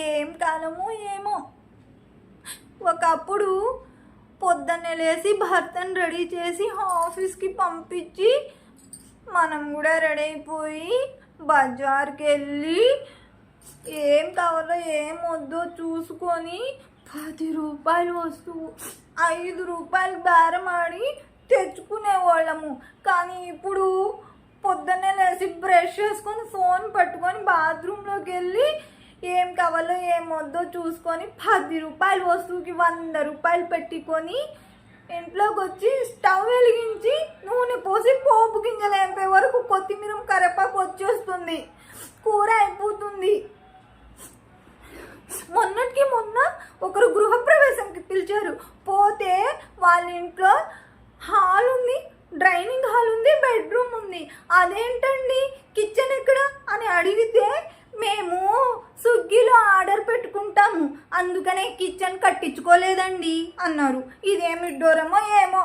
ఏం కాలమో ఏమో. ఒకప్పుడు పొద్దున్నే లేచి భర్తను రెడీ చేసి ఆఫీస్కి పంపించి మనం కూడా రెడీ అయిపోయి బజార్కి వెళ్ళి ఏం కావాలో ఏం వద్దో చూసుకొని 10 రూపాయలు వస్తువు 5 రూపాయలు బేరం ఆడి తెచ్చుకునేవాళ్ళము. కానీ ఇప్పుడు పొద్దున్నే లేచి బ్రష్ చేసుకొని ఫోన్ పట్టుకొని బాత్రూంలోకి వెళ్ళి ఏం కావాలో ఏం వద్దో చూసుకొని 10 రూపాయల వస్తువుకి 100 రూపాయలు పెట్టుకొని ఇంట్లోకి వచ్చి స్టవ్ వెలిగించి నూనె పోసి పోపు గింజలు వేపే వరకు కొత్తిమీర కరివేపాకు వచ్చేస్తుంది, కూర అయిపోతుంది. మొన్నటికి మొన్న ఒకరు గృహప్రవేశంకి పిలిచారు. పోతే వాళ్ళ ఇంట్లో హాల్ ఉంది, డ్రైనింగ్ హాల్ ఉంది, బెడ్రూమ్ ఉంది. అదేంటండి కిచెన్ ఎక్కడ అని అడిగితే మేము స్విగ్గీలో ఆర్డర్ పెట్టుకుంటాము, అందుకనే కిచెన్ కట్టించుకోలేదండి అన్నారు. ఇదేమి డోరమో ఏమో.